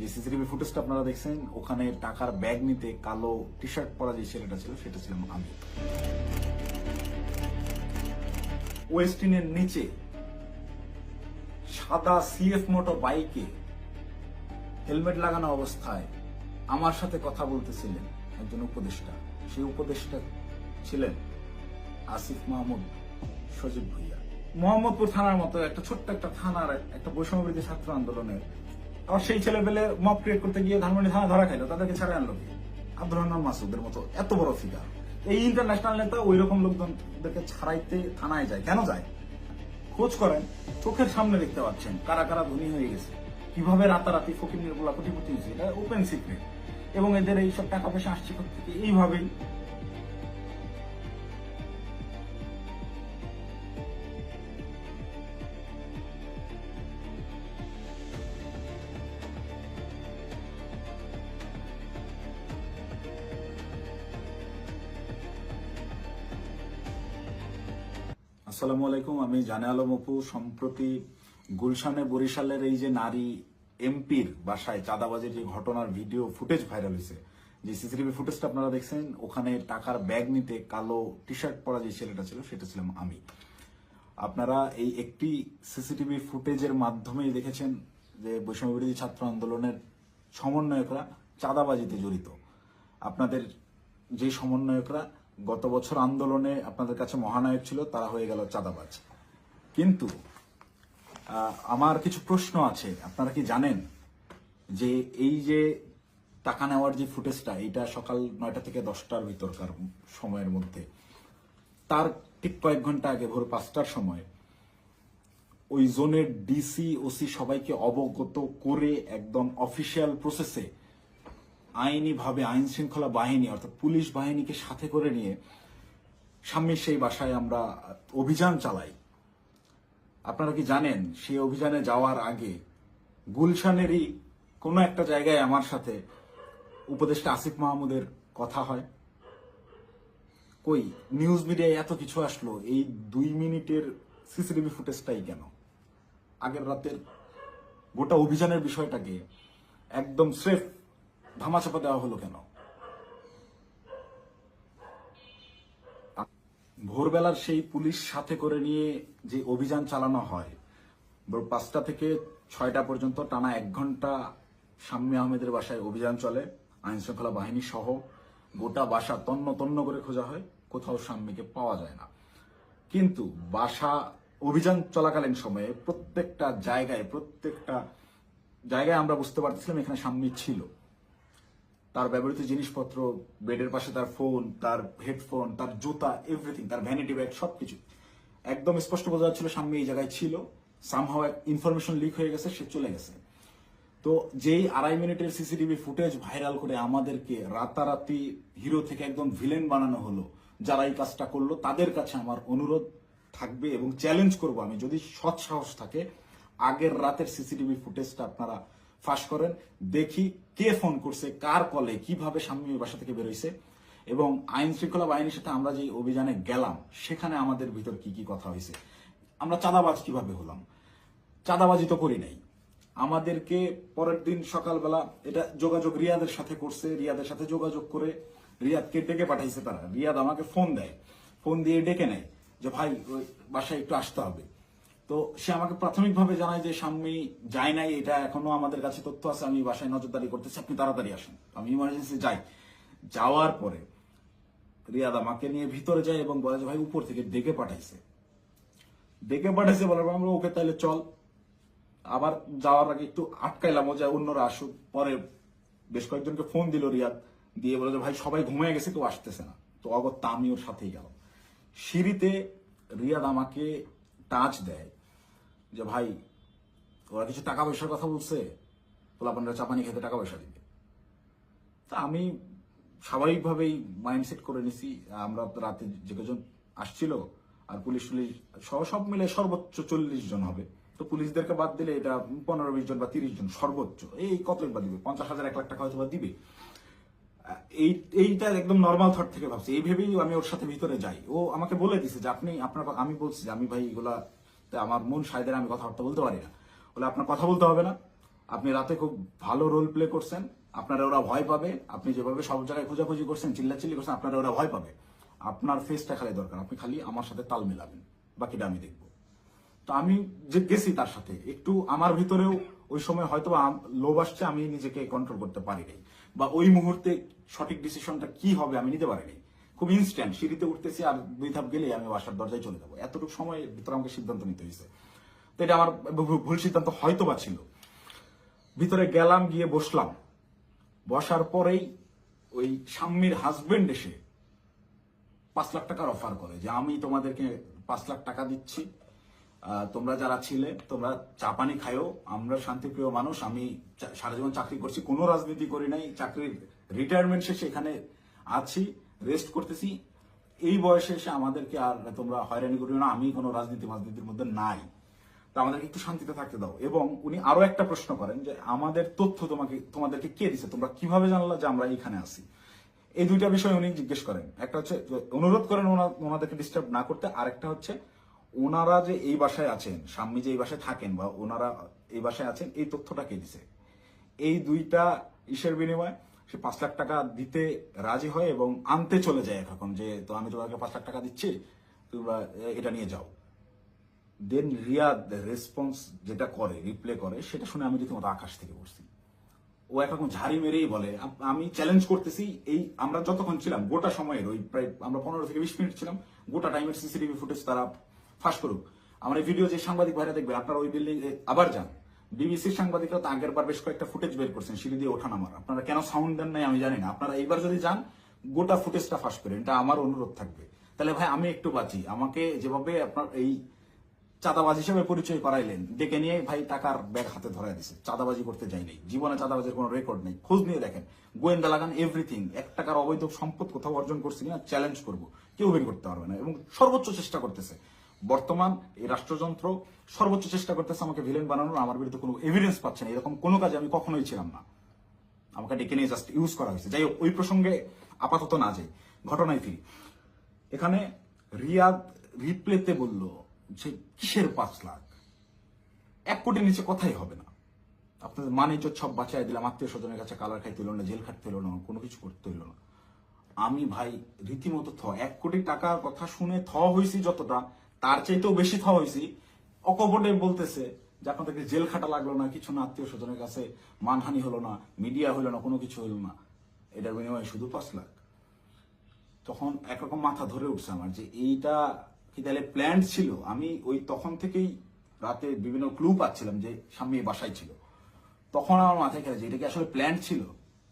যে সিসিটিভি ফুটেজটা আপনারা দেখছেন, ওখানে টাকার ব্যাগ নিতে কালো টি শার্ট পরা যে ছেলেটা ছিল সেটা ছিলাম আমি। ওয়েস্টিনের নিচে সাদা সিএফ মোটর বাইকে হেলমেট লাগানো অবস্থায় আমার সাথে কথা বলতেছিলেন একজন উপদেষ্টা। সেই উপদেষ্টা ছিলেন আসিফ মাহমুদ সজীব ভুইয়া। মোহাম্মদপুর থানার মতো একটা ছোট্ট একটা থানার একটা বৈষম্যবিরোধী ছাত্র আন্দোলনের আর সেই ছেলেপেলে মব ক্রিয়েট করতে গিয়ে ধানমন্ডি থানা ধরা খাইলো, তাদেরকে ছাড়া আনলো কি? আব্দুর রহমান মাসুদের মতো এত বড় ফিগার, এই ইন্টারন্যাশনাল নেতা ওই রকম লোকজনদেরকে ছাড়াইতে থানায় যায় কেন যায়? খোঁজ করেন, চোখের সামনে দেখতে পাচ্ছেন কারা কারা ধনী হয়ে গেছে, কিভাবে রাতারাতি ফকির নির্মলা কোটিপতি হয়েছে, এটা ওপেন সিক্রেট। এবং এদের এইসব টাকা পয়সা আসছে থেকে এইভাবেই। আসসালামু আলাইকুম, আমি জানে আলম অপু। সম্প্রতি গুলশানে বরিশালের এই যে নারী এমপির বাসায় চাঁদাবাজির যে ঘটনার ভিডিও ফুটেজ ভাইরাল হয়েছে, যে সিসিটিভি ফুটেজটা আপনারা দেখছেন, ওখানে টাকার ব্যাগ নিতে কালো টি শার্ট পরা যে ছেলেটা ছিল সেটা ছিলাম আমি। আপনারা এই একটি সিসিটিভি ফুটেজের মাধ্যমেই দেখেছেন যে বৈষম্যবিরোধী ছাত্র আন্দোলনের সমন্বয়করা চাঁদাবাজিতে জড়িত। আপনাদের যে সমন্বয়করা গত বছর আন্দোলনে আপনাদের কাছে মহানায়ক ছিল, তারা হয়ে গেল চাঁদাবাজ। কিন্তু আমার কিছু প্রশ্ন আছে। আপনারা কি জানেন যে এই যে টাকা নেওয়ার যে ফুটেজটা, এটা সকাল 9টা থেকে 10টার ভিতরকার সময়ের মধ্যে, তার ঠিক কয়েক ঘন্টা আগে ভোর 5টার সময় ওই জোনের ডিসি ওসি সবাইকে অবগত করে একদম অফিসিয়াল প্রসেসে আইনিভাবে আইন শৃঙ্খলা বাহিনী অর্থাৎ পুলিশ বাহিনীকে সাথে করে নিয়ে স্বামীর সেই বাসায় আমরা অভিযান চালাই। আপনারা কি জানেন সেই অভিযানে যাওয়ার আগে গুলশানেরই কোনো একটা জায়গায় আমার সাথে উপদেষ্টা আসিফ মাহমুদের কথা হয়? কই নিউজ মিডিয়ায় এত কিছু আসলো, এই 2 মিনিটের সিসিটিভি ফুটেজটাই কেন? আগের রাতের গোটা অভিযানের বিষয়টাকে একদম স্রেফ ধামাচাপা দেওয়া হলো কেন? ভোরবেলার সেই পুলিশ সাথে করে নিয়ে যে অভিযান চালানো হয়, ভোর 5টা থেকে 6টা পর্যন্ত টানা 1 ঘন্টা শাম্মী আহমেদের বাসায় অভিযান চলে, আইন শৃঙ্খলা বাহিনী সহ গোটা বাসা তন্ন তন্ন করে খোঁজা হয়, কোথাও শাম্মীকে পাওয়া যায় না। কিন্তু বাসা অভিযান চলাকালীন সময়ে প্রত্যেকটা জায়গায় আমরা বুঝতে পারতেছিলাম এখানে শাম্মী ছিল। তার ব্যবহৃত জিনিসপত্র, বেডের পাশে তার ফোন, তার হেডফোন, তার জুতা, এভরিথিং, তার ভ্যানিটি ব্যাগ, সবকিছু একদম স্পষ্ট বোঝা যাচ্ছিল শাম্মী এই জায়গায় ছিল। সামহাও ইনফরমেশন লিক হয়ে গেছে, সে চলে গেছে। তো যেই 2.5 মিনিটের সিসিটিভি ফুটেজ ভাইরাল করে আমাদেরকে রাতারাতি হিরো থেকে একদম ভিলেন বানানো হলো, যারা এই কাজটা করলো তাদের কাছে আমার অনুরোধ থাকবে এবং চ্যালেঞ্জ করব আমি, যদি সৎ সাহস থাকে আগের রাতের সিসিটিভি ফুটেজটা আপনারা ফাঁস করেন, দেখি কে ফোন করছে, কার কলে, কিভাবে শাম্মী বাসা থেকে বেরোইছে, এবং আইন শৃঙ্খলা বাহিনীর সাথে আমরা যে অভিযানে গেলাম সেখানে আমাদের ভিতর কি কি কথা হয়েছে, আমরা চাঁদাবাজ কিভাবে হলাম। চাঁদাবাজি তো করি নাই। আমাদেরকে পরের দিন সকালবেলা এটা যোগাযোগ রিয়াদের সাথে করছে, রিয়াদের সাথে যোগাযোগ করে রিয়াদকে ডেকে পাঠাইছে তারা। রিয়াদ আমাকে ফোন দেয়, ফোন দিয়ে ডেকে নেয় যে ভাই ওই বাসায় একটু আসতে হবে। তো সে আমাকে প্রাথমিকভাবে জানায় যে শাম্মী যায় নাই, এটা এখনো আমাদের কাছে তথ্য আছে, আমি বাসায় নজরদারি করতেছি, আপনি তাড়াতাড়ি আসেন। আমি ইমার্জেন্সি যাই। যাওয়ার পরে রিয়াদ আমাকে নিয়ে ভিতরে যায় এবং বলে যে ভাই উপর থেকে ডেকে পাঠাইছে বলার পর আমরা ওকে তাহলে চল। আবার যাওয়ার আগে একটু আটকাইলাম যে অন্যরা আসুক। পরে বেশ কয়েকজনকে ফোন দিল রিয়াদ, দিয়ে বলে যে ভাই সবাই ঘুমিয়ে গেছে, কেউ আসতেছে না। তো অগত্যা আমি ওর সাথেই গেলাম। সিঁড়িতে রিয়াদ আমাকে টাচ দেয় যে ভাই ওরা কিছু টাকা পয়সার কথা বলছে, পোলাপানরা চাপানি খেতে টাকা পয়সা দিবে। তা আমি স্বাভাবিকভাবেই মাইন্ডসেট করে নিছি, আমরা রাতে যে কজন আসছিল আর পুলিশ সব মিলে সর্বোচ্চ 40 জন হবে। তো পুলিশদেরকে বাদ দিলে এটা 15-20 জন বা 30 জন সর্বোচ্চ। এই কত বা দিবে, 50,000 1 লাখ টাকা হয়তো বা দিবে। এইটা একদম নর্মাল থট থেকে ভাবছি, এই ভেবেই আমি ওর সাথে ভিতরে যাই। ও আমাকে বলে দিছে যে আমি বলছি যে আমি ভাই এগুলা আমার মন সাইদের, আমি কথাবার্তা বলতে পারি না, বলে আপনার কথা বলতে হবে না, আপনি রাতে খুব ভালো রোল প্লে করছেন, আপনারা ওরা ভয় পাবে। আপনি যেভাবে সব জায়গায় খোঁজাখুঁজি করছেন, চিল্লাচিল্লি করছেন, আপনারা ওরা ভয় পাবে। আপনার ফেসটা খালি দরকার, আপনি খালি আমার সাথে তাল মেলাবেন, বাকিটা আমি দেখবো। তো আমি যে গেছি তার সাথে, একটু আমার ভিতরেও ওই সময় হয়তো লোভ আসছে, আমি নিজেকে কন্ট্রোল করতে পারি নাই, বা ওই মুহূর্তে সঠিক ডিসিশনটা কি হবে আমি নিতে পারিনি। খুব ইনস্ট্যান্ট, সিঁড়িতে উঠতেছি আর 2 ধাপ গেলে আমি বাসার দরজায় চলে যাবো, এতটুকু সময়ের ভিতরে আমাকে সিদ্ধান্ত নিতে হয়েছে। তো এটা আমার ভুল সিদ্ধান্ত হয়তো বা ছিল। ভিতরে গেলাম, গিয়ে বসলাম। বসার পরেই ওই শাম্মীর হাজবেন্ড এসে 5 লাখ টাকার অফার করে যে আমি তোমাদেরকে 5 লাখ টাকা দিচ্ছি, তোমরা যারা ছিলে তোমরা চা পানি খায়ও, আমরা শান্তিপ্রিয় মানুষ, আমি সারা জীবন চাকরি করছি, কোনো রাজনীতি করি নাই, চাকরির রিটায়ারমেন্ট শেষে এখানে আছি, রেস্ট করতেছি, এই বয়সে এসে আমাদেরকে আর তোমরা হয়রানি করিও না, আমি কোনো রাজনীতির মধ্যে নাই, তা আমাদেরকে একটু শান্তিতে থাকতে দাও। এবং উনি আরো একটা প্রশ্ন করেন যে আমাদের তথ্য তোমাদেরকে কে দিছে, তোমরা কিভাবে জানলা যে আমরা এখানে আছি। এই 2টা বিষয় উনি জিজ্ঞেস করেন। একটা হচ্ছে অনুরোধ করেন ওনাদেরকে ডিস্টার্ব না করতে, আরেকটা হচ্ছে ওনারা যে এই বাসায় আছেন, স্বামী যে এই বাসায় থাকেন বা ওনারা এই বাসায় আছেন, এই তথ্যটা কে দিছে। এই 2টা ইসের বিনিময়ে সে 5 লাখ টাকা দিতে রাজি হয় এবং আনতে চলে যায় এখন, যে তো আমি তোমাকে 5 লাখ টাকা দিচ্ছি, তোমরা এটা নিয়ে যাও। দেন রিয়াদ রেসপন্স যেটা করে, রিপ্লে করে, সেটা শুনে আমি রীতিমতো আকাশ থেকে পড়ছি। ও একরকম ঝাড়ি মেরেই বলে আমি চ্যালেঞ্জ করতেছি, এই আমরা যতক্ষণ ছিলাম গোটা সময়ের ওই প্রায় আমরা 15 থেকে 20 মিনিট ছিলাম, গোটা টাইমের সিসিটিভি ফুটেজ তারা ফাঁস করুক। আমার এই ভিডিও যে সাংবাদিক ভাইরা দেখবেন, আপনারা ওই বিল্ডিং আবার যান, বিবিসির সাংবাদিকরা তো আগের বার বেশ কয়েকটা ফুটেজ বের করছেন সিঁড়ি দিয়ে ওঠা নামার, আপনারা কেন সাউন্ড দেন নাই আমি জানি না। আপনারা এইবার যদি যান গোটা ফুটেজটা ফাঁস করেন, এটা আমার অনুরোধ থাকবে। তাহলে ভাই আমি একটু বাঁচি। আমাকে যেভাবে আপনার এই চাঁদাবাজ হিসেবে পরিচয় করাইলেন, ডেকে নিয়ে ভাই টাকার ব্যাগ হাতে ধরাই দিছে, চাঁদাবাজি করতে যাই নাই, জীবনে চাঁদাবাজির কোনো রেকর্ড নেই, খোঁজ নিয়ে দেখেন, গোয়েন্দা লাগান, এভরিথিং। 1 টাকার অবৈধ সম্পদ কোথাও অর্জন করছি কিনা চ্যালেঞ্জ করবো, কেউ বের করতে পারবে না। এবং সর্বোচ্চ চেষ্টা করতেছে বর্তমান এই রাষ্ট্রযন্ত্র, সর্বোচ্চ চেষ্টা করতেছে আমাকে ভিলেন বানানোর। আমার বিরুদ্ধে কোনো এভিডেন্স পাচ্ছে না, এরকম কোনো কাজে আমি কখনোই ছিলাম না, আমাকে ডেকে নিয়ে জাস্ট ইউজ করা হয়েছে। যাই হোক, ওই প্রসঙ্গে আপাতত না যাই, ঘটনায় ফিরি। এখানে রিয়াদ রিপ্লেতে বলল যে কিসের 5 লাখ, 1 কোটির নিচে কথাই হবে না, আপনাদের মান ইজ্জত সব বাঁচাই দিলাম, আত্মীয় স্বজনের কাছে কালার খাইতে হলো না, জেল খাটতে হলো না, কোনো কিছু করতে হলো না। আমি ভাই রীতিমতো 1 কোটি টাকার কথা শুনে হয়েছি যতটা, তার চাইতেও বেশি হয়েছি। অকপটে বলতেছে যে আপনাদেরকে জেল খাটা লাগলো না, কিছু না, আত্মীয় স্বজনের কাছে মানহানি হলো না, মিডিয়া হলো না, কোনো কিছু হলো না, এটার বিনিময়ে শুধু 5 লাখ। তখন একরকম মাথা ধরে উঠছে আমার যে এইটা কি তাহলে প্ল্যান ছিল। আমি ওই তখন থেকেই রাতে বিভিন্ন ক্লু পাচ্ছিলাম যে স্বামী বাসায় ছিল, তখন আমার মাথায় খেলে যে এটা কি আসলে প্ল্যান ছিল।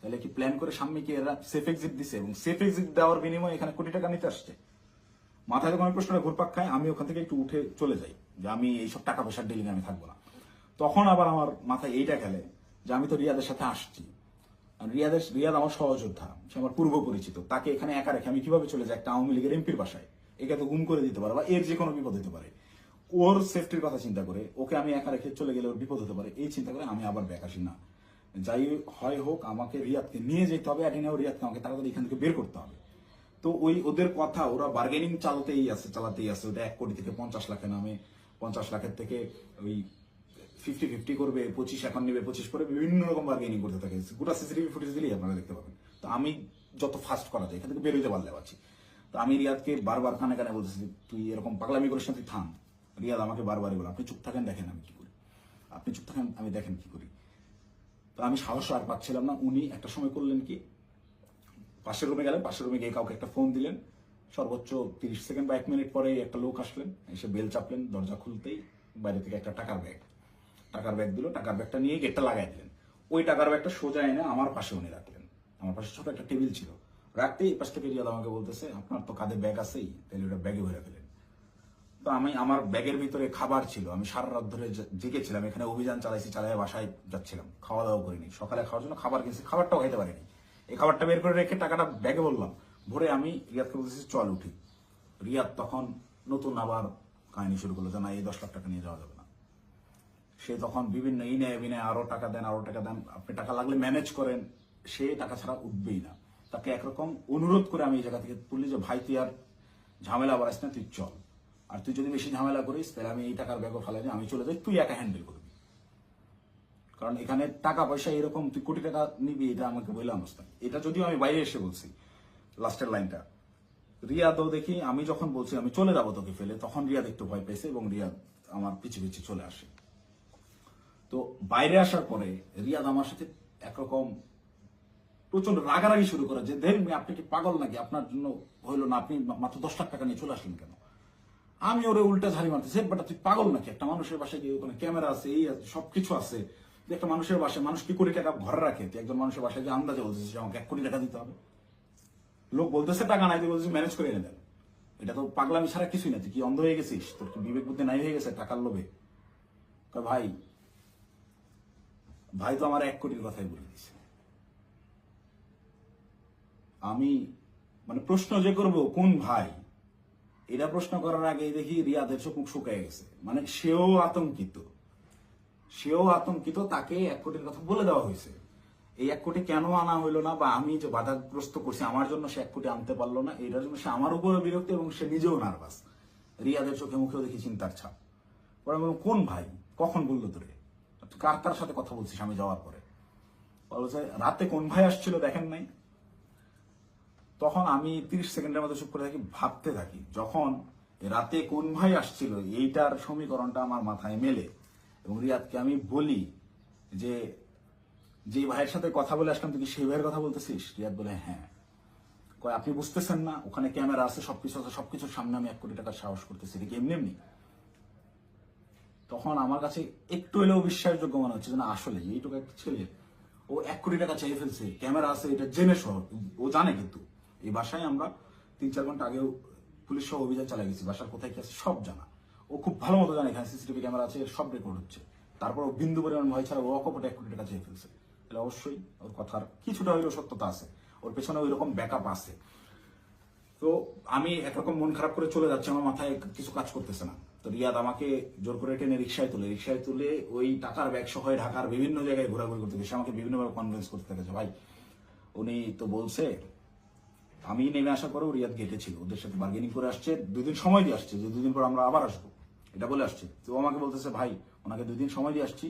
তাহলে কি প্ল্যান করে স্বামীকে এরা সেফ এক্সিট দিছে, এবং সেফ এক্সিট দেওয়ার বিনিময়ে এখানে কোটি টাকা নিতে আসছে। মাথায় যখন প্রশ্নটা ঘুরপাক খায়, আমি ওখান থেকে একটু উঠে চলে যাই যে আমি এইসব টাকা পয়সার ডিলিং আমি থাকবো না। তখন আবার আমার মাথায় এইটা খেলে যে আমি তো রিয়াদের সাথে আসছি, রিয়াদ আমার সহযোদ্ধা, সে আমার পূর্ব পরিচিত, তাকে এখানে একা রেখে আমি কিভাবে চলে যাই একটা আওয়ামী লীগের এমপির বাসায়? একে তো গুম করে দিতে পারে বা এর যে কোনো বিপদ হতে পারে। ওর সেফটির কথা চিন্তা করে ওকে আমি একা রেখে চলে গেলে ওর বিপদ হতে পারে, এই চিন্তা করে আমি আবার ব্যাক আসি না। যাই হয় হোক, আমাকে রিয়াদকে নিয়ে যেতে হবে, এটিনেও রিয়াদকে আমাকে তাড়াতাড়ি এখান থেকে বের করতে হবে। তো ওই ওদের কথা, ওরা বার্গেনিং চালাতেই আছে। ওটা 1 কোটি থেকে 50 লাখে নামে, 50 লাখের থেকে ওই 50-50 করবে, 25 এখন নেবে, 25 পরে বিভিন্ন রকম বার্গেনিং করতে থাকে। গোটা সিসিটিভি ফুটেজ দিলেই আপনারা দেখতে পাবেন। তো আমি যত ফাস্ট করা যায় এখান থেকে বেরোতে পারলে পারছি। তো আমি রিয়াদকে বারবার কানে কানে বলতেছি তুই এরকম পাগলামি করিস না, তুই থাম। রিয়াদ আমাকে বারবারই বলে আপনি চুপ থাকেন, দেখেন আমি কি করি, আপনি চুপ থাকেন, আমি দেখেন কি করি। তো আমি সাহস আর পাচ্ছিলাম না। উনি একটা সময় করলেন কি, পাশের রুমে গেলেন, পাশের রুমে গিয়ে কাউকে একটা ফোন দিলেন, সর্বোচ্চ 30 সেকেন্ড বা 1 মিনিট পরে একটা লোক আসলেন, এসে বেল চাপলেন, দরজা খুলতেই বাইরে থেকে একটা টাকার ব্যাগ দিল, টাকার ব্যাগটা নিয়ে গেটটা লাগাই দিলেন। ওই টাকার ব্যাগটা সোজা এনে আমার পাশে উনি রাখলেন, আমার পাশে ছোট একটা টেবিল ছিল, রাখতেই পাশ থেকে রিয়াদ আমাকে বলতেছে আপনার তো কাঁধে ব্যাগ আছেই, তাহলে ওটা ব্যাগে ভরে ফেলেন। তো আমি, আমার ব্যাগের ভিতরে খাবার ছিল, আমি সারা রাত ধরে জেগেছিলাম, এখানে অভিযান চালাই বাসায় যাচ্ছিলাম, খাওয়া দাওয়া করিনি, সকালে খাওয়ার জন্য খাবার কিনছি, খাবারটাও খাইতে পারিনি। এই খাবারটা বের করে রেখে টাকাটা ব্যাগে বললাম ভরে, আমি রিয়াদকে বলতেছি চল উঠি। রিয়াদ তখন নতুন আবার কাহিনী শুরু করলো যে না, এই 10 লাখ টাকা নিয়ে যাওয়া যাবে না। সে তখন বিভিন্ন ইনায় বিনায় আরো টাকা দেন, আপনি টাকা লাগলে ম্যানেজ করেন, সে টাকা ছাড়া উঠবেই না। তাকে একরকম অনুরোধ করে আমি এই জায়গা থেকে তুললি যে ভাই তুই আর ঝামেলা বাড়াইস না, তুই চল, আর তুই যদি বেশি ঝামেলা করিস তাহলে আমি এই টাকার ব্যাগও ফেলাই, আমি চলে যাই, তুই একা হ্যান্ডেল করবি। কারণ এখানে টাকা পয়সা এরকম তুই কোটি টাকা নিবি এটা আমাকে বললে অবস্থা। এটা যদিও আমি বাইরে এসে বলছি লাস্টের লাইনটা। রিয়াদও দেখি আমি যখন বলছি আমি চলে যাবো তোকে ফেলে, তখন রিয়াদ একটু ভয় পেয়েছে এবং রিয়াদ আমার পিছে পিছে চলে আসে। তো বাইরে আসার পরে রিয়াদ আমার সাথে একরকম প্রচন্ড রাগারাগি শুরু করে যে ধরেন আপনি কি পাগল নাকি, আপনার জন্য হইলো না, আপনি মাত্র 10 লাখ টাকা নিয়ে চলে আসলেন কেন। আমি ওরে উল্টা ঝাড়ি মারতেছি, বাট তুই পাগল নাকি, একটা মানুষের বাসায় গিয়ে ওখানে ক্যামেরা আছে, এই আছে, সবকিছু আছে, একটা মানুষের বাসায় মানুষ কি কোটি টাকা ঘরে রাখে, তুই একজন মানুষের বাসায় যে আন্দাজে বলতেছিস আমাকে 1 কোটি টাকা দিতে হবে। লোক বলতেছে টাকা নাই, তুই বলছিস ম্যানেজ করে এনে দেন। এটা তো পাগলামি ছাড়া কিছুই না। তুই কি অন্ধ হয়ে গেছিস, তোর কি বিবেক বুদ্ধি নাই হয়ে গেছে টাকার লোভে। ভাই ভাই তো আমার 1 কোটির কথাই বলে দিছে। আমি মানে প্রশ্ন যে করব কোন ভাই, এটা প্রশ্ন করার আগে দেখি রিয়াদের চোখ মুখ শুকায় গেছে। মানে সেও আতঙ্কিত, তাকে 1 কোটির কথা বলে দেওয়া হয়েছে। এই 1 কোটি কেন আনা হইলো না, বা আমি যে বাধাগ্রস্ত করছি আমার জন্য সে 1 কোটি আনতে পারলো না, এটার জন্য সে আমার উপরে বিরক্ত এবং সে নিজেও নার্ভাস। রিয়াদের চোখে মুখেও দেখি চিন্তার ছাপ। পরে আমি বললাম, কোন ভাই, কখন বললো তোরে, কার কার সাথে কথা বলছিস আমি যাওয়ার পরে। বলছে রাতে কোন ভাই আসছিল দেখেন নাই। তখন আমি 30 সেকেন্ডের মতো চুপ করে থাকি, ভাবতে থাকি। যখন রাতে কোন ভাই আসছিল এইটার সমীকরণটা আমার মাথায় মেলে এবং রিয়াদকে আমি বলি যে যে ভাইয়ের সাথে কথা বলে আসলাম তুই কি সেই ভাইয়ের কথা বলতেছিস। রিয়াদ বলে হ্যাঁ। কয় আপনি বুঝতেছেন না, ওখানে ক্যামেরা আছে, সবকিছু আছে, সবকিছুর সামনে আমি 1 কোটি টাকার সাহস করতেছি, এটা কি এমনি এমনি। তখন আমার কাছে একটু হলেও বিশ্বাসযোগ্য মনে হচ্ছে যে না আসলে এইটুকু একটা ছেলে ও 1 কোটি টাকা চেয়ে ফেলছে, ক্যামেরা আছে, এটা জেনে সহ ও জানে। কিন্তু এই বাসায় আমরা 3-4 ঘন্টা আগেও পুলিশ সহ অভিযান চালাই গেছি, বাসার কোথায় কি আছে সব জানা। ও খুব ভালো মতো জানে এখানে সিসিটিভি ক্যামেরা আছে, সব রেকর্ড হচ্ছে। তারপর ও বিন্দু পরিমাণ ভয় ছাড়া ও অকপটে 1 কোটি টাকা চেয়ে ফেলছে। তাহলে অবশ্যই ওর কথার কিছুটা হইলেও সত্যতা আছে, ওর পেছনে ওই রকম ব্যাকআপ আছে। তো আমি একরকম মন খারাপ করে চলে যাচ্ছি, আমার মাথায় কিছু কাজ করতেছে না। তো রিয়াদ আমাকে জোর করে টেনে রিক্সায় তুলে ওই টাকার ব্যাগ সহ ঢাকার বিভিন্ন জায়গায় ঘোরাঘুরি করতে গেছে, আমাকে বিভিন্নভাবে কনভিন্স করতে থেকেছে। ভাই উনি তো বলছে, আমি নেমে আসার পরেও রিয়াদ গেটে ছিল, ওদের সাথে বার্গেনিং করে আসছে, 2 দিন সময় দিয়ে আসছে যে 2 দিন পর আমরা আবার আসবো, এটা বলে আসছে। তো আমাকে বলতেছে ভাই ওনাকে 2 দিন সময় দিয়ে আসছি,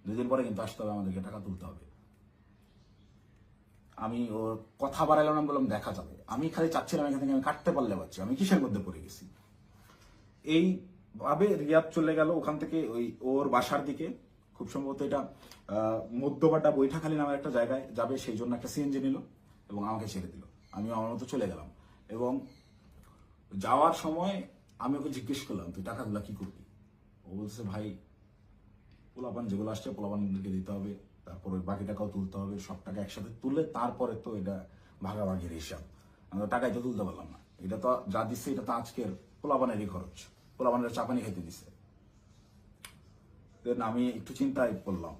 2 দিন পরে কিন্তু আসতে হবে, আমাদেরকে টাকা তুলতে হবে। আমি ওর কথা বাড়াইলাম না, বললাম দেখা যাবে। আমি খালি চাচ্ছিলাম এখান থেকে আমি কাটতে পারলে পাচ্ছি, আমি কিসের মধ্যে পড়ে গেছি। এই ভাবে রিয়াদ চলে গেল ওখান থেকে ওই ওর বাসার দিকে। খুব সম্ভবত এটা মধ্যবাটা বৈঠাখালী নামের একটা জায়গায় যাবে, সেই জন্য একটা সিএনজি নিল এবং আমাকে ছেড়ে দিল। আমি আমার মতো চলে গেলাম এবং যাওয়ার সময় আমি ওকে জিজ্ঞেস করলাম তুই টাকাগুলা কি করবি। ও বলছে ভাই পোলাপান যেগুলো আসছে পোলাপানদেরকে দিতে হবে, তারপর ওই বাকি টাকাও তুলতে হবে, সব টাকা একসাথে তুললে তারপরে তো এটা ভাগাভাগির হিসাব। আমরা টাকাই তো তুলতে পারলাম না, এটা তো যা দিচ্ছে এটা তো আজকের পোলাপানেরই খরচ, পোলাপানের চাপানি খেতে দিচ্ছে। দেন আমি একটু চিন্তায় পড়লাম,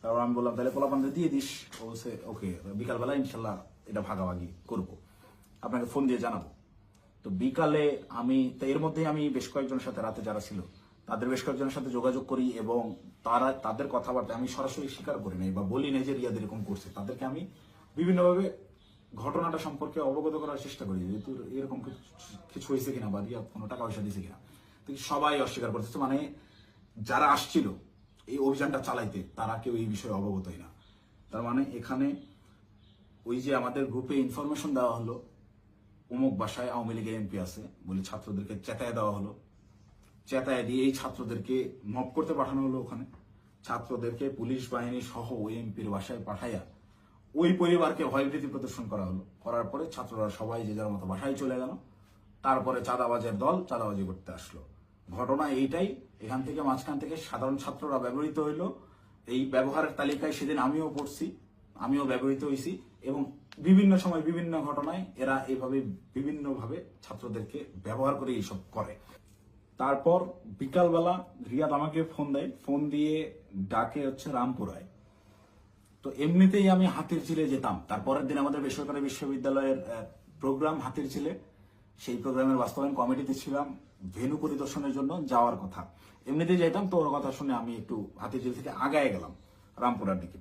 তারপর আমি বললাম তাহলে পোলাপানদের দিয়ে দিস। ও বলছে ওকে, বিকালবেলা ইনশাল্লাহ এটা ভাগাভাগি করব, আপনাকে ফোন দিয়ে জানাবো। তো বিকালে আমি তো এর মধ্যেই আমি বেশ কয়েকজনের সাথে রাতে যারা ছিল তাদের বেশ কয়েকজনের সাথে যোগাযোগ করি এবং তাদের কথাবার্তা আমি সরাসরি স্বীকার করি নাই বা বলি নাই যে রিয়াদ এরকম করছে। তাদেরকে আমি বিভিন্নভাবে ঘটনাটা সম্পর্কে অবগত করার চেষ্টা করি যে তোর এরকম কিছু হয়েছে কিনা বা রিয়াদ কোনো টাকা পয়সা দিয়েছে কিনা। তো সবাই অস্বীকার করতেছে, মানে যারা আসছিল এই অভিযানটা চালাইতে তারা কেউ এই বিষয়ে অবগতই না। তার মানে এখানে ওই যে আমাদের গ্রুপে ইনফরমেশন দেওয়া হলো অমুক বাসায় আওয়ামী লীগের এমপি আছে বলে ছাত্রদেরকে চেতায় দেওয়া হলো, চেতায় দিয়ে এই ছাত্রদেরকে মপ করতে পাঠানো হলো। ওখানে ছাত্রদেরকে পুলিশ বাহিনী সহ ওই এমপির বাসায় পাঠাইয়া ওই পরিবারকে ভয়ভীতি প্রদর্শন করা হলো। করার পরে ছাত্ররা সবাই যে যার মতো বাসায় চলে গেল। তারপরে চাঁদাবাজের দল চাঁদাবাজি করতে আসলো। ঘটনা এইটাই। এখান থেকে মাঝখান থেকে সাধারণ ছাত্ররা ব্যবহৃত হইলো। এই ব্যবহারের তালিকায় সেদিন আমিও পড়ছি, আমিও ব্যবহৃত হয়েছি এবং বিভিন্ন সময় বিভিন্ন ঘটনায় এরা এইভাবে বিভিন্নভাবে ছাত্রদেরকে ব্যবহার করে এইসব করে। তারপর বিকালবেলা রিয়াদ আমাকে ফোন দেয়, ফোন দিয়ে ডাকে হচ্ছে রামপুরায়। তো এমনিতেই আমি হাতিরঝিলে যেতাম, তারপরের দিন আমাদের বেসরকারি বিশ্ববিদ্যালয়ের প্রোগ্রাম হাতিরঝিলে, সেই প্রোগ্রামের বাস্তবায়ন কমিটিতে ছিলাম, ভেন্যু পরিদর্শনের জন্য যাওয়ার কথা। এমনিতেই যাইতাম, তো ওর কথা শুনে আমি একটু হাতিরঝিল থেকে আগায় গেলাম রামপুরার দিকে।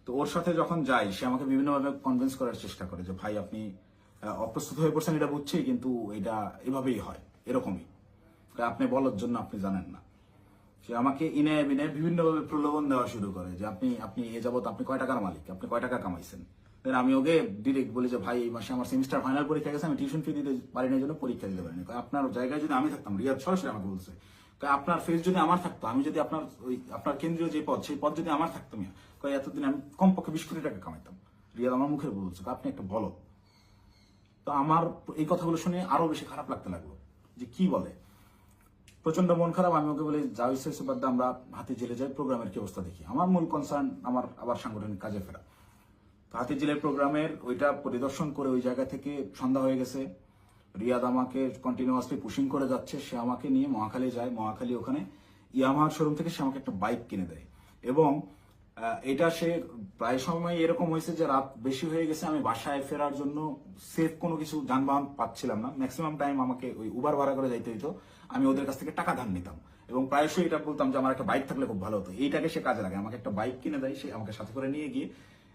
তো ওর সাথে যখন যাই সে আমাকে বিভিন্নভাবে কনভিন্স করার চেষ্টা করে যে ভাই আপনি অপ্রস্তুত হয়ে পড়ছেন এটা বুঝছি, কিন্তু এটা এভাবেই হয়, এরকমই আপনি বলার জন্য আপনি জানেন না। সে আমাকে ইনায় বিনায় বিভিন্নভাবে প্রলোভন দেওয়া শুরু করে যে আপনি আপনি এ যাবত আপনি কয় টাকার মালিক, আপনি কয় টাকা কামাইছেন। দেন আমি ওকে ডিরেক্ট বলি যে ভাই এই মাসে আমার সেমিস্টার ফাইনাল পরীক্ষা গেছে, আমি টিউশন ফি দিতে পারি না, জন্য পরীক্ষা দিতে পারিনি। আপনার জায়গায় যদি আমি থাকতাম, রিয়াদ সরাসরি আমাকে বলছে, আপনার ফেস যদি আমার থাকতো, আমি যদি আপনার ওই আপনার কেন্দ্রীয় যে পদ, সেই পদ যদি আমার থাকতো, এতদিন আমি কমপক্ষে 20 কোটি টাকা কামাইতাম। রিয়াদ আমার মুখে বলছে আপনি একটা বলো। তো আমার এই কথাগুলো শুনে আরো বেশি খারাপ লাগতে লাগলো যে কি বলে। প্রচন্ড মন খারাপ। আমি ওকে বলি যা হয়েছে বাদ দে, আমরা হাতি জেলে যাই, প্রোগ্রামের কি অবস্থা দেখি। আমার মূল কনসার্ন আমার আবার সাংগঠনিক কাজে ফেরা। তো হাতি জেলের প্রোগ্রামের ওইটা পরিদর্শন করে ওই জায়গা থেকে সন্ধ্যা হয়ে গেছে। রিয়াদ আমাকে কন্টিনিউয়াসলি পুশিং করে যাচ্ছে। সে আমাকে নিয়ে মহাখালী যায়। মহাখালী ওখানে ইয়ামাহার শোরুম থেকে সে আমাকে একটা বাইক কিনে দেয়। এবং এটা সে প্রায় সময় এরকম হয়েছে যে রাত বেশি হয়ে গেছে, আমি বাসায় ফেরার জন্য সেফ কোনো কিছু যানবাহন পাচ্ছিলাম না। ম্যাক্সিমাম টাইম আমাকে ওই উবার ভাড়া করে যাইতে হইতো। আমি ওদের কাছ থেকে টাকা ধার নিতাম এবং প্রায়শই এটা বলতাম যে আমার একটা বাইক থাকলে খুব ভালো হতো। এইটাকে সে কাজে লাগে, আমাকে একটা বাইক কিনে দেয়। সে আমাকে সাথে করে নিয়ে গিয়ে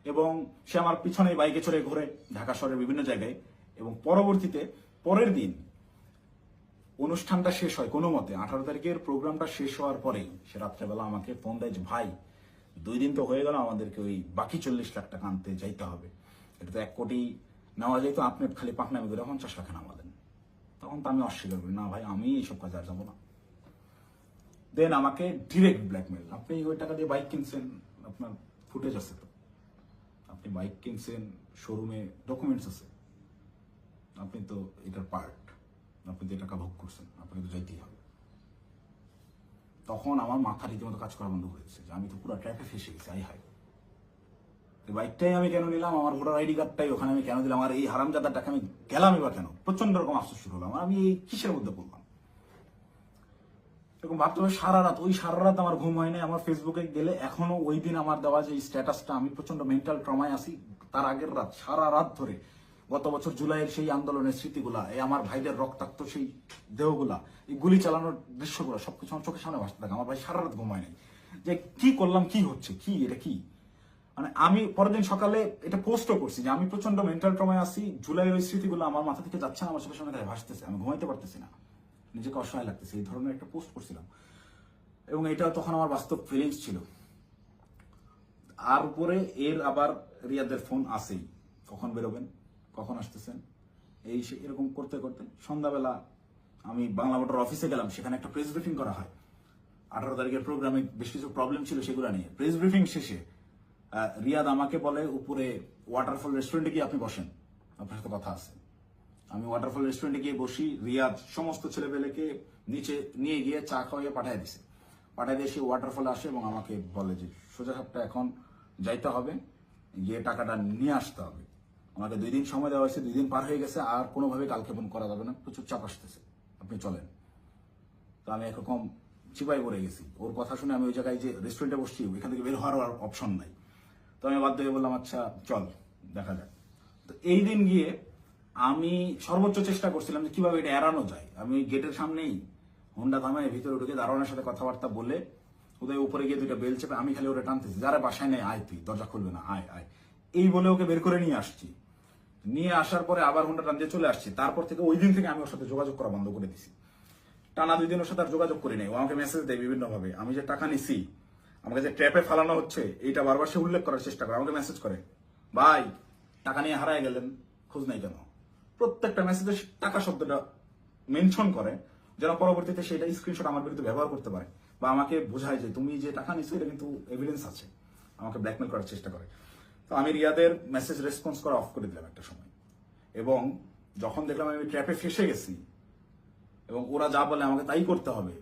এবং সে আমার পিছনে বাইকে চড়ে ঘুরে ঢাকা শহরের বিভিন্ন জায়গায়। এবং পরবর্তীতে পরের দিন অনুষ্ঠানটা শেষ হয় কোনো মতে, 18 তারিখের প্রোগ্রামটা শেষ হওয়ার পরেই সে রাত্রেবেলা আমাকে ফোন দেয় যে ভাই 2 দিন তো হয়ে গেল, আমাদেরকে ওই বাকি 40 লাখ টাকা আনতে যাইতে হবে। এটা তো 1 কোটি নেওয়া যাইতো, আপনি খালি পাকনামি করে 50 লাখ নামালেন। তখন তো আমি অস্বীকার করি, না ভাই আমি এইসব কাজে আর যাবো না। দেন আমাকে ডিরেক্ট ব্ল্যাকমেল, আপনি ওই টাকা দিয়ে বাইক কিনছেন, আপনার ফুটেজ আছে তো, আপনি বাইক কিনছেন, শোরুমে ডকুমেন্টস আছে, আপনি তো এটার পার্ট, আপনি যে টাকা ভোগ করছেন আপনাকে তো যাইতেই হবে। তখন আমার মাথা রীতিমতো কাজ করা বন্ধ করেছে যে আমি তো পুরো ট্র্যাপে ফেসে গেছি। আই হাই, বাইকটাই আমি কেন নিলাম, আমার ভোটার আইডি কার্ডটাই ওখানে আমি কেন দিলাম, আর এই হারামজাদাটাকে আমি গেলামই বা কেন। প্রচন্ড রকম আফসোস শুরু হলাম, আমি এই কিসের মধ্যে পড়লাম এরকম ভাবতে হবে। সারা রাত আমার ঘুম হয়নি। আমার ফেসবুকে গেলে এখনো ওই দিন আমার দেওয়া যে স্ট্যাটাসটা, আমি প্রচন্ড মেন্টাল ট্রমায় আছি। তার আগের রাত সারা রাত ধরে গত বছর জুলাইয়ের সেই আন্দোলনের স্মৃতিগুলা, এই আমার ভাইদের রক্তাক্ত সেই দেহগুলা, এই গুলি চালানোর দৃশ্যগুলো সবকিছু আমার চোখের সামনে ভাসতে থাকে। আমার ভাই সারা রাত ঘুমায় নাই যে কি করলাম, কি হচ্ছে, কি এটা কি। মানে আমি পরের দিন সকালে এটা পোস্টও করছি যে আমি প্রচন্ড মেন্টাল ট্রমায় আছি। জুলাইয়ের ওই স্মৃতিগুলো আমার মাথা থেকে যাচ্ছে না, আমার চোখের সামনে ভাসতেছে, আমি ঘুমাইতে পারতেছি না, নিজেকে অসহায় লাগতেছে। এই ধরনের একটা পোস্ট করছিলাম এবং এটা তখন আমার বাস্তব ফিলিংস ছিল। আর উপরে এর আবার রিয়াদের ফোন আসেই, কখন বেরোবেন, কখন আসতেছেন, এই এরকম করতে করতে সন্ধ্যাবেলা আমি বাংলা মোটর অফিসে গেলাম। সেখানে একটা প্রেস ব্রিফিং করা হয় 18 তারিখের প্রোগ্রামে, বেশ কিছু প্রবলেম ছিল সেগুলো নিয়ে। প্রেস ব্রিফিং শেষে রিয়াদ আমাকে বলে উপরে ওয়াটারফল রেস্টুরেন্টে গিয়ে আপনি বসেন, আপনার সাথে কথা আছে। আমি ওয়াটারফল রেস্টুরেন্টে গিয়ে বসি। রিয়াদ সমস্ত ছেলেপেলেকে নিচে নিয়ে গিয়ে চা খাওয়াইয়ে পাঠিয়ে দিছে। পাঠিয়ে দিয়ে সে ওয়াটারফলে আসে এবং আমাকে বলে যে সোজা সাপটা এখন যাইতে হবে, গিয়ে টাকাটা নিয়ে আসতে হবে। আমাকে 2 দিন সময় দেওয়া হয়েছে, 2 দিন পার হয়ে গেছে, আর কোনোভাবে কালক্ষেপণ করা যাবে না, প্রচুর চাপ আসতেছে, আপনি চলেন। তো আমি একরকম চিপাই পড়ে গেছি। ওর কথা শুনে আমি ওই জায়গায় যে রেস্টুরেন্টে বসছি, ওইখান থেকে বের হওয়ার অপশন নাই। তো আমি বাধ্য হয়ে বললাম আচ্ছা চল দেখা যাক। তো এই দিন গিয়ে আমি সর্বোচ্চ চেষ্টা করছিলাম যে কিভাবে এটা এড়ানো যায়। আমি ওই গেটের সামনেই হোন্ডা থামায় ভিতরে ঢুকে দারোয়ানের সাথে কথাবার্তা বলে ওদের উপরে গিয়ে 2টা বেল চেপে আমি খালি ওরা টানতেছি, যারা বাসায় নেই আয়, তুই দরজা খুলবে না, আয় আয়, এই বলে ওকে বের করে নিয়ে আসছি। নিয়ে আসার পরে আবার হোন্ডা টান দিয়ে চলে আসছি। তারপর থেকে ওই দিন থেকে আমি ওর সাথে যোগাযোগ করা বন্ধ করে দিছি। টানা 2 দিন ওর সাথে আর যোগাযোগ করি নাই। ও আমাকে মেসেজ দেয় বিভিন্ন ভাবে, আমি যে টাকা নিছি, আমাকে যে ট্র্যাপে ফালানো হচ্ছে, এইটা বারবার সে উল্লেখ করার চেষ্টা করে। আমাকে মেসেজ করে, ভাই টাকা নিয়ে হারায় গেলেন, খোঁজ নাই কেন। প্রত্যেকটা মেসেজে টাকা শব্দটা মেনশন করে, যেন পরবর্তীতে সেটা স্ক্রিনশট আমার বিরুদ্ধে ব্যবহার করতে পারে বা আমাকে বোঝায় যে তুমি যে টাকা নিচ্ছ এটা কিন্তু এভিডেন্স আছে। আমাকে ব্ল্যাকমেল করার চেষ্টা করে। তো আমি রিয়াদের মেসেজ রেসপন্স করা অফ করে দিলাম একটা সময়। এবং যখন দেখলাম আমি ট্র্যাপে ফেসে গেছি এবং ওরা যা বলে আমাকে তাই করতে হবে,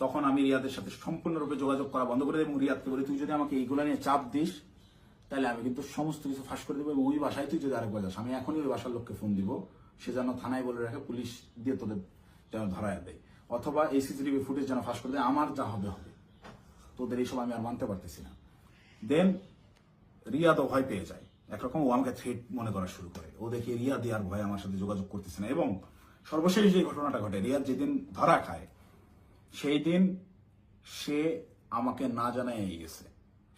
তখন আমি রিয়াদের সাথে সম্পূর্ণরূপে যোগাযোগ করা বন্ধ করে দিই এবং রিয়াদকে বলি তুই যদি আমাকে এইগুলো নিয়ে চাপ দিস তাহলে আমি কিন্তু সমস্ত কিছু ফাঁস করে দেবো এবং ওই বাসায় তুই যদি আরেকবার যাস, আমি এখনই ওই বাসার লোককে ফোন দিব, সে যেন থানায় বলে রাখে, পুলিশ দিয়ে তোদের যেন ধরায় দেয়, অথবা এই সিসিটিভি ফুটেজ যেন ফাঁস করে দেয়, আমার যা হবে হবে, তোদের এইসব আমি আর মানতে পারতেছি না। দেন রিয়াদও ভয় পেয়ে যায়, একরকম ও আমাকে থ্রেট মনে করা শুরু করে। ও দেখে রিয়াদ আর ভয় আমার সাথে যোগাযোগ করতেছে না। এবং সর্বশেষ যে ঘটনাটা ঘটে, রিয়াদ যেদিন ধরা খায় সেই দিন সে আমাকে না জানায় গেছে,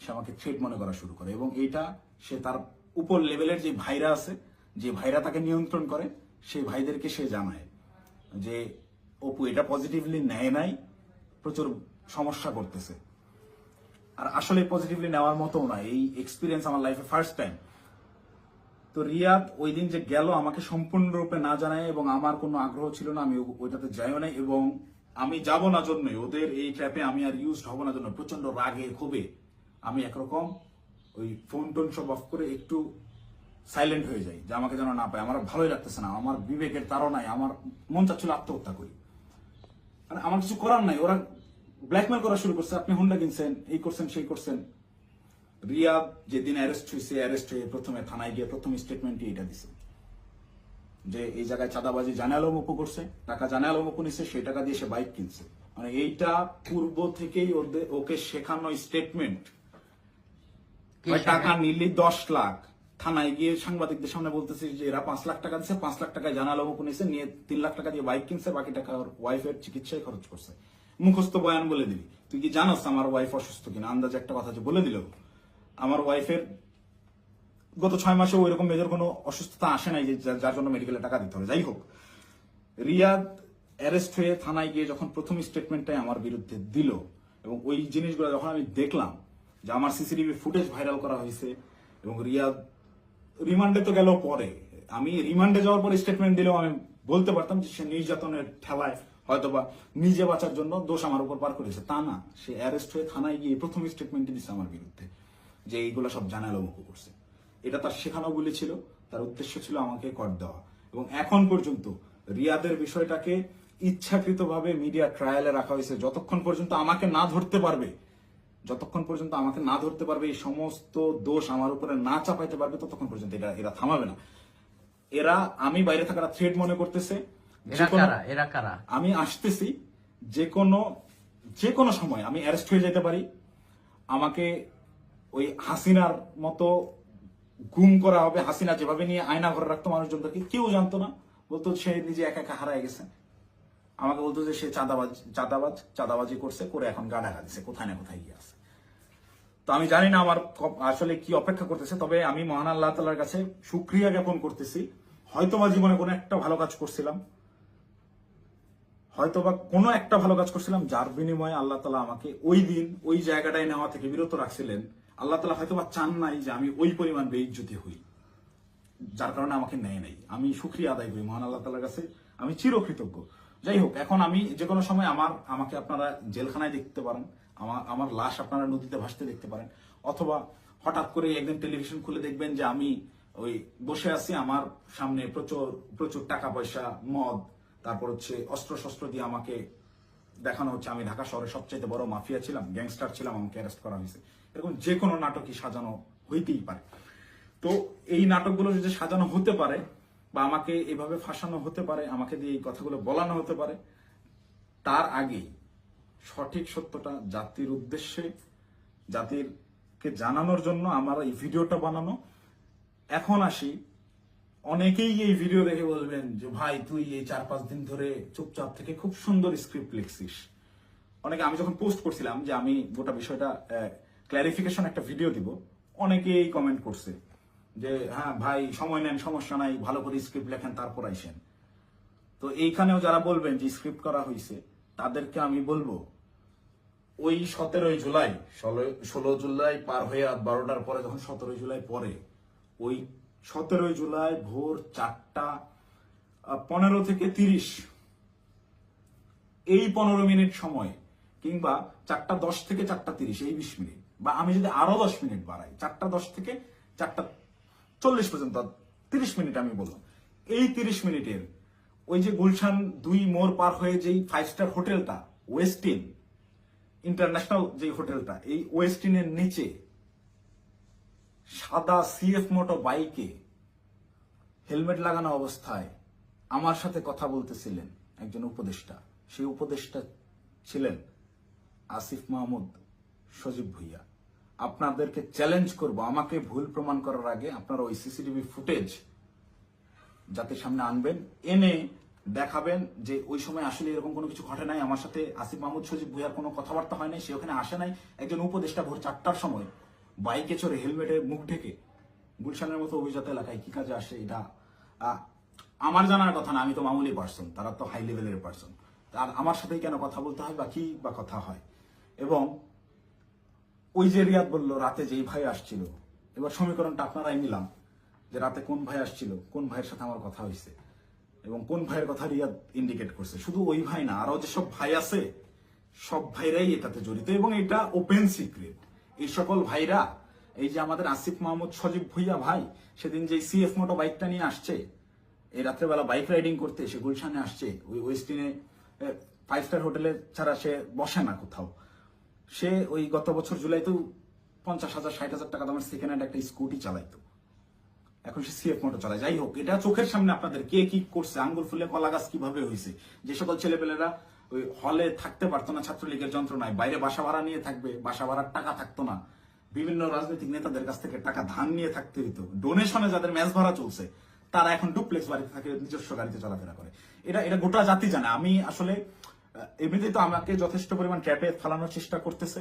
সে আমাকে থ্রেট মনে করা শুরু করে। এবং এইটা সে তার উপর লেভেলের যে ভাইরা আছে, যে ভাইরা তাকে নিয়ন্ত্রণ করে, সেই ভাইদেরকে সে জানায় যে অপু এটা পজিটিভলি নেয় নাই, প্রচুর সমস্যা করতেছে। আর আসলে পজিটিভলি নেওয়ার মতো না, এই এক্সপিরিয়েন্স আমার লাইফে ফার্স্ট টাইম। তো রিয়াদ ওই দিন যে গেল আমাকে সম্পূর্ণরূপে না জানায়, এবং আমার কোনো আগ্রহ ছিল না, আমি ওইটাতে যাইও নাই, এবং আমি যাব না জন্যই, ওদের এই ট্র্যাপে আমি আর ইউজ হব না জন্য প্রচন্ড রাগে ক্ষোভে আমি একরকম ওই ফোন টোন সব অফ করে একটু সাইলেন্ট হয়ে যাই, যে আমাকে যেন না পায়। আমার ভালোই লাগতেছে না, আমার বিবেকের তাড়নায় আমার মন চাচ্ছিল আত্মহত্যা করি। মানে আমার কিছু করার নাই, ওরা ব্ল্যাকমেল করা শুরু করছে, আপনি হুন্ডা কিনছেন, এই করছেন সেই করছেন। রিয়াদ যেদিন অ্যারেস্ট হয়ে প্রথমে থানায় গিয়ে প্রথম স্টেটমেন্টই এটা দিছে যে এই জায়গায় চাঁদাবাজি জানে আলম অপু করছে, টাকা জানে আলম অপু নিচ্ছে, সেই টাকা দিয়ে সে বাইক কিনছে। মানে এইটা পূর্ব থেকেই ওকে শেখানো স্টেটমেন্ট। টাকা নিলি 10 লাখ, থানায় গিয়ে সাংবাদিকদের সামনে বলতেছে যে এরা 5 লাখ টাকা দিচ্ছে, 5 লাখ টাকায় জানে আলম অপু নিচ্ছে, নিয়ে 3 লাখ টাকা দিয়ে বাইক কিনছে, বাকি টাকা ওর ওয়াইফের চিকিৎসায় খরচ করছে। মুখস্থ বয়ান বলে দিবি, তুই কি জানোস আমার ওয়াইফ অসুস্থ কিনা? আন্দাজে একটা কথা যে বলে দিল, আমার ওয়াইফের গত 6 মাসে ওইরকম মেজর কোনো অসুস্থতা আসে নাই যে যার জন্য মেডিকেলে টাকা দিতে হবে। যাই হোক, রিয়াদ অ্যারেস্ট হয়ে থানায় গিয়ে যখন প্রথম স্টেটমেন্টটাই আমার বিরুদ্ধে দিল, এবং ওই জিনিসগুলো যখন আমি দেখলাম যে আমার সিসিটিভি ফুটেজ ভাইরাল করা হয়েছে, এবং রিয়াদ রিমান্ডে তো গেল পরে, আমি রিমান্ডে যাওয়ার পরে স্টেটমেন্ট দিলেও আমি বলতে পারতাম যে সে নির্যাতনের ঠেলায় হয়তোবা নিজে বাঁচার জন্য দোষ আমার উপর পার করেছে, তা না, সে অ্যারেস্ট হয়ে থানায় গিয়ে প্রথম স্টেটমেন্টই দিচ্ছে আমার বিরুদ্ধে যে এইগুলো সব জানালো মুখ করছে। এটা তার শেখানো বলে ছিল, তার উদ্দেশ্য ছিল আমাকে কর দেওয়া। এবং এখন পর্যন্ত রিয়াদের বিষয়টাকে ইচ্ছাকৃতভাবে মিডিয়া ট্রায়ালে রাখা হয়েছে, যতক্ষণ পর্যন্ত আমাকে না ধরতে পারবে, এই সমস্ত দোষ আমার উপরে না চাপাইতে পারবে, ততক্ষণ পর্যন্ত এরা থামাবে না। এরা আমি বাইরে থাকার থ্রেড মনে করতেছে, আমি আসতেছি, যে কোনো সময় আমি অ্যারেস্ট হয়ে যেতে পারি, আমাকে ওই হাসিনার মতো গুম করা হবে। হাসিনা যেভাবে নিয়ে আয়না ঘরে রাখতো মানুষজনকে, কেউ জানতো না, বলতো সে নিজে একা একা হারায় গেছে। আমাকে বলতো যে সে চাঁদাবাজি করছে, করে এখন গা ঢাকা দিছে, কোথায় না কোথায় গিয়ে আছে। তো আমি জানি না আমার আসলে কি অপেক্ষা করতেছে, তবে আমি মহান আল্লাহ তাআলার কাছে শুকরিয়া জ্ঞাপন করতেছি। হয়তোবা জীবনে কোনো একটা ভালো কাজ করছিলাম, যার বিনিময়ে আল্লাহ তাআলা আমাকে ওই দিন ওই জায়গাটায় নেওয়া থেকে বিরত রাখছিলেন। আল্লাহ তাআলা হয়তোবা চান নাই যে আমি ওই পরিমাণ বেইজ্জতি হই, যার কারণে আমাকে নেয় নাই। আমি শুকরিয়া আদায় করি মহান আল্লাহ তাআলার কাছে, আমি চিরকৃতজ্ঞ। যাই হোক, এখন আমি যে কোনো সময় আমাকে আপনারা জেলখানায় দেখতে পারেন, আমার লাশ আপনারা নদীতে ভাসতে দেখতে পারেন, অথবা হঠাৎ করে একদিন টেলিভিশন খুলে দেখবেন যে আমি ওই বসে আছি, আমার সামনে প্রচুর প্রচুর টাকা পয়সা, মদ, তারপর হচ্ছে অস্ত্র শস্ত্র দিয়ে আমাকে দেখানো হচ্ছে আমি ঢাকা শহরের সবচেয়ে বড় মাফিয়া ছিলাম, গ্যাংস্টার ছিলাম, আমাকে অ্যারেস্ট করা হয়েছে। এরকম যে কোনো নাটকই সাজানো হইতেই পারে। তো এই নাটকগুলো যদি সাজানো হতে পারে, বা আমাকে এভাবে ফাঁসানো হতে পারে, আমাকে দিয়ে এই কথাগুলো বলানো হতে পারে, তার আগেই সঠিক সত্যটা জাতির উদ্দেশ্যে, জাতিরকে জানানোর জন্য আমার এই ভিডিওটা বানানো। এখন আসি, অনেকেই এই ভিডিও দেখে বলবেন যে ভাই তুই এই 4-5 দিন ধরে চুপচাপ থেকে খুব সুন্দর স্ক্রিপ্ট লিখছিস। অনেকে, আমি যখন পোস্ট করছিলাম যে আমি গোটা বিষয়টা ক্ল্যারিফিকেশন একটা ভিডিও দিব, অনেকেই কমেন্ট করছে যে হ্যাঁ ভাই সময় নেন, সমস্যা নাই, ভালো করে স্ক্রিপ্ট লেখেন তারপর আইসেন। তো এইখানেও যারা বলবেন যে স্ক্রিপ্ট করা হয়েছে, তাদেরকে আমি বলবো ওই 17 জুলাই 16 জুলাই পার হয়ে 12টার পরে, যখন 17 জুলাই পরে, ওই 17 জুলাই ভোর 4:15 থেকে 30 এই 15 মিনিট সময়, কিংবা 4:10 থেকে 4:30 এই 20 মিনিট, বা আমি যদি আরো 10 মিনিট বাড়াই, 4:10 থেকে 4:40 পর্যন্ত 30 মিনিট আমি বললাম, এই 30 মিনিটের ওই যে গুলশান 2 মোড় পার হয়ে যেই 5 স্টার হোটেলটা, ওয়েস্টিন ইন্টারন্যাশনাল যে হোটেলটা, এই ওয়েস্টিনের নিচে সাদা সিএফ মোটো বাইকে হেলমেট লাগানো অবস্থায় আমার সাথে কথা বলতেছিলেন একজন উপদেষ্টা। সেই উপদেষ্টা ছিলেন আসিফ মাহমুদ সজীব ভুইয়া। আপনাদেরকে চ্যালেঞ্জ করব, আমাকে ভুল প্রমাণ করার আগে আপনারা ওই সিসিটিভি ফুটেজ জাতির সামনে আনবেন, এনে দেখাবেন যে ওই সময় আসলে এরকম কোনো কিছু ঘটে নাই, আমার সাথে আসিফ মাহমুদ সজীব ভুইয়ার কোনো কথাবার্তা হয় নাই, সে ওখানে আসে নাই। একজন উপদেষ্টা ভোর 4টার সময় বাইকে চড়ে হেলমেটে মুখ ঢেকে গুলশানের মতো অভিজাত এলাকায় কি কাজে আসে, এটা আমার জানার কথা না। আমি তো মামুলি পার্সন, তারা তো হাই লেভেলের পার্সন। আর আমার সাথেই কেন কথা বলতে হয় বা কি বা কথা হয়, এবং ওই যে রিয়াদ বললো রাতে যেই ভাই আসছিল, এবার সমীকরণটা আপনারাই নিলাম যে রাতে কোন ভাই আসছিল, কোন ভাইয়ের সাথে আমার কথা হয়েছে এবং কোন ভাইয়ের কথা রিয়াদ ইন্ডিকেট করছে। শুধু ওই ভাই না, আরো যেসব ভাই আছে সব ভাইরাই এটাতে জড়িত এবং এটা ওপেন সিক্রেট। এই সকল ভাইরা, এই যে আমাদের আসিফ মাহমুদ সজীব ভুইয়া ভাই সেদিন যে সিএফ মোটো বাইকটা নিয়ে আসছে, এই রাত্রেবেলা বাইক রাইডিং করতে সে গুলশানে আসছে, ওই ওয়েস্টিনে 5 স্টার হোটেলে ছাড়া সে বসে না কোথাও। সে ওই গত বছর জুলাইতেও 50,000 60,000 টাকা দামের সেকেন্ড হ্যান্ড একটা স্কুটি চালাইতো, এখন সে সিএফ মোটো চালায়। যাই হোক, এটা চোখের সামনে আপনাদের কে কি করছে, আঙ্গুল ফুলে কলা গাছ কিভাবে হয়েছে, যে সকল ছেলেপেলেরা ওই হলে থাকতে পারতো না ছাত্রলীগের যন্ত্রণায়, বাইরে বাসা ভাড়া নিয়ে থাকবে, বাসা ভাড়ার টাকা থাকতো না, বিভিন্ন রাজনৈতিক নেতাদের কাছ থেকে টাকা ধান নিয়ে থাকতে হইতো, ডোনেশনে যাদের ম্যাচ ভাড়া চলছে তারা এখন ডুপ্লেক্স বাড়িতে থাকে, নিজস্ব গাড়িতে চলাফেরা করে। এটা এটা গোটা জাতি জানে। আমি আসলে এমনিতেই তো আমাকে যথেষ্ট পরিমাণ ট্র্যাপে ফেলানোর চেষ্টা করতেছে,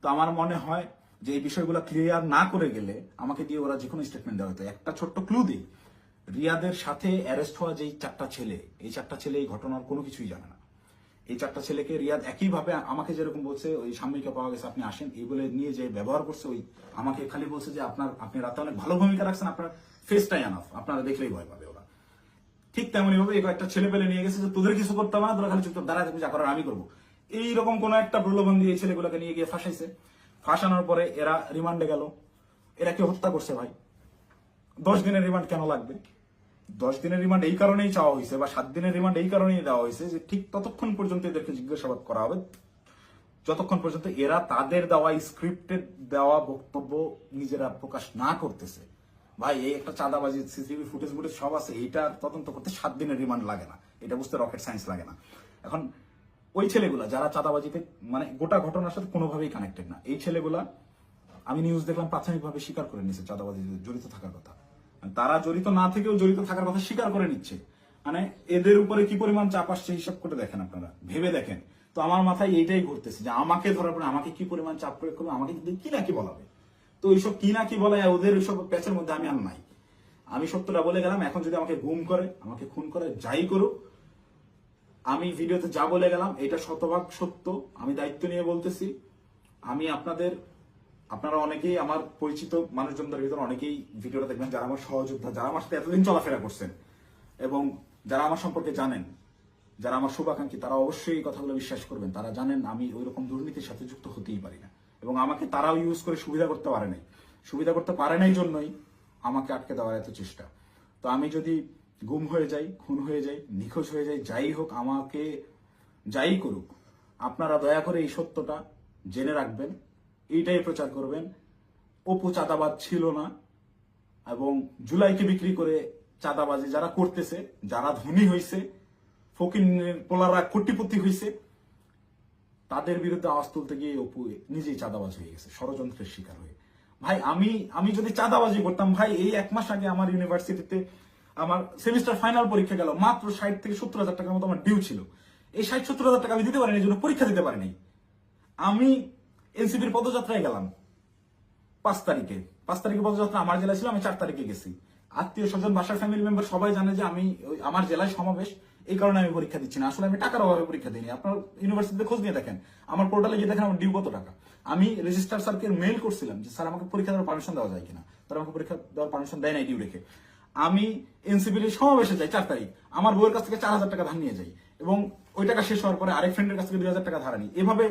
তো আমার মনে হয় যে এই বিষয়গুলো ক্লিয়ার না করে গেলে আমাকে দিয়ে ওরা যে কোনো স্টেটমেন্ট দেওয়া হতো। একটা ছোট্ট ক্লু দিই, রিয়াদের সাথে অ্যারেস্ট হওয়া যেই 4টা ছেলে, এই 4টা ছেলে এই ঘটনার কোনো কিছুই জানে না। এই 4টা ছেলেকে রিয়াদ একইভাবে আমাকে যেরকম বলছে ওই সাময়িকা পাওয়া গেছে আপনি আসেন এই বলে নিয়ে যে ব্যবহার করছে, ওই আমাকে খালি বলছে যে আপনি রাতে অনেক ভালো ভূমিকা রাখছেন, আপনার ফেসটাই আনাফ, আপনারা দেখলেই ভয় পাবে ওরা। ঠিক তেমনি ভাবে এই একটা ছেলে পেলে নিয়ে গেছে যে তোদের কিছু করতে হবে না, তোরা খালি চুপচাপ দাঁড়ায় থাকবি, যা করার আমি করবো। এইরকম কোন একটা প্রলোভন দিয়ে এই ছেলেগুলোকে নিয়ে গিয়ে ফাঁসাইছে। ফাঁসানোর পরে এরা রিমান্ডে গেল। এরা কি হত্যা করছে ভাই? 10 দিনের রিমান্ড কেন লাগবে? 10 দিনের রিমান্ড এই কারণেই চাওয়া হয়েছে বা 7 দিনের রিমান্ড এই কারণেই দেওয়া হয়েছে যে ঠিক ততক্ষণ পর্যন্ত এদেরকে জিজ্ঞাসাবাদ করা হবে যতক্ষণ পর্যন্ত এরা তাদের দেওয়া স্ক্রিপ্টেড দেওয়া বক্তব্য নিজেরা প্রকাশ না করতেছে। ভাই এই একটা চাঁদাবাজি সিসিটিভি ফুটেজ ফুটেজ সব আছে, এটা তদন্ত করতে 7 দিনের রিমান্ড লাগে না, এটা বুঝতে রকেট সায়েন্স লাগে না। এখন ওই ছেলেগুলা যারা চাঁদাবাজিতে মানে গোটা ঘটনার সাথে কোনোভাবেই কানেক্টেড না, এই ছেলেগুলা আমি নিউজ দেখলাম প্রাথমিকভাবে স্বীকার করে নিচ্ছে চাঁদাবাজিতে জড়িত থাকার কথা। তারা জড়িত না থেকেও জড়িত থাকার কথা স্বীকার করে নিচ্ছে। মানে এদের উপরে কি পরিমাণ চাপ আসছে হিসাব করে দেখেন, আপনারা ভেবে দেখেন। তো আমার মাথায় এইটাই ঘুরতেছে যে আমাকে ধরার পরে আমাকে কি পরিমাণ চাপ প্রয়োগ করবে, আমাকে কি না কি বলাবে। তো এইসব কি না কি বলা ওদের ওইসব প্যাচের মধ্যে আমি আর নাই। আমি সত্যটা বলে গেলাম, এখন যদি আমাকে গুম করে, আমাকে খুন করে, যাই করুক, আমি ভিডিওতে যা বলে গেলাম এটা শতভাগ সত্য, আমি দায়িত্ব নিয়ে বলতেছি। আমি আপনারা অনেকেই আমার পরিচিত মানুষজনদের ভিতরে অনেকেই ভিডিওটা দেখবেন যারা আমার সহযোদ্ধা, যারা আমার সাথে এতদিন চলাফেরা করছেন এবং যারা আমার সম্পর্কে জানেন, যারা আমার শুভাকাঙ্ক্ষী, তারা অবশ্যই এই কথাগুলো বিশ্বাস করবেন। তারা জানেন আমি ওই রকম দুর্নীতির সাথে যুক্ত হতেই পারি না এবং আমাকে তারাও ইউজ করে সুবিধা করতে পারে নাই। সুবিধা করতে পারে নাই জন্যই আমাকে আটকে দেওয়ার এত চেষ্টা। তো আমি যদি গুম হয়ে যাই, খুন হয়ে যাই, নিখোঁজ হয়ে যাই, যাই হোক, আমাকে যাই করুক, আপনারা দয়া করে এই সত্যটা জেনে রাখবেন, এইটাই প্রচার করবেন। অপু চাঁদাবাজ ছিল না এবং জুলাইকে বিক্রি করে চাঁদাবাজি যারা করতেছে, যারা ধনী হয়েছে, ফকিরের পোলারা কোটিপতি হয়েছে, তাদের বিরুদ্ধে আওয়াজ তুলতে গিয়ে অপু নিজেই চাঁদাবাজ হয়ে গেছে, ষড়যন্ত্রের শিকার হয়ে। ভাই আমি যদি চাঁদাবাজি করতাম, ভাই এই 1 মাস আগে আমার ইউনিভার্সিটিতে আমার সেমিস্টার ফাইনাল পরীক্ষা গেল, মাত্র 60 থেকে 70 হাজার টাকার মতো আমার ডিউ ছিল। এই 60-70 হাজার টাকা আমি দিতে পারিনি, এই জন্য পরীক্ষা দিতে পারিনি। আমি এনসিপির পদযাত্রায় গেলাম 5 তারিখে। 5 তারিখে পদযাত্রা আমার জেলায় ছিল, আমি 4 তারিখে গেছি। আত্মীয় স্বজন, বাসার ফ্যামিলি মেম্বার সবাই জানে যে আমি আমার জেলায় সমাবেশ, এই কারণে আমি পরীক্ষা দিচ্ছি না। আসলে আমি টাকার অভাবে পরীক্ষা দিইনি। আপনার ইউনিভার্সিটিতে খোঁজ নিয়ে দেখেন, আমার পোর্টালে গিয়ে দেখেন আমার ডিউ কত টাকা। আমি রেজিস্ট্রার স্যারকে মেইল করছিলাম যে স্যার আমাকে পরীক্ষা দেওয়ার পারমিশন দেওয়া যায় কিনা, তারা আমাকে পরীক্ষা দেওয়ার পারমিশন দেয় নাই ডিউ রেখে। আমি এনসিপির সমাবেশে যাই 4 তারিখ, আমার বউয়ের কাছ থেকে 4,000 টাকা ধার নিয়ে যাই এবং ওই টাকা শেষ হওয়ার পরে আরেক ফ্রেন্ডের কাছ থেকে 2,000 টাকা ধার আনি। এভাবে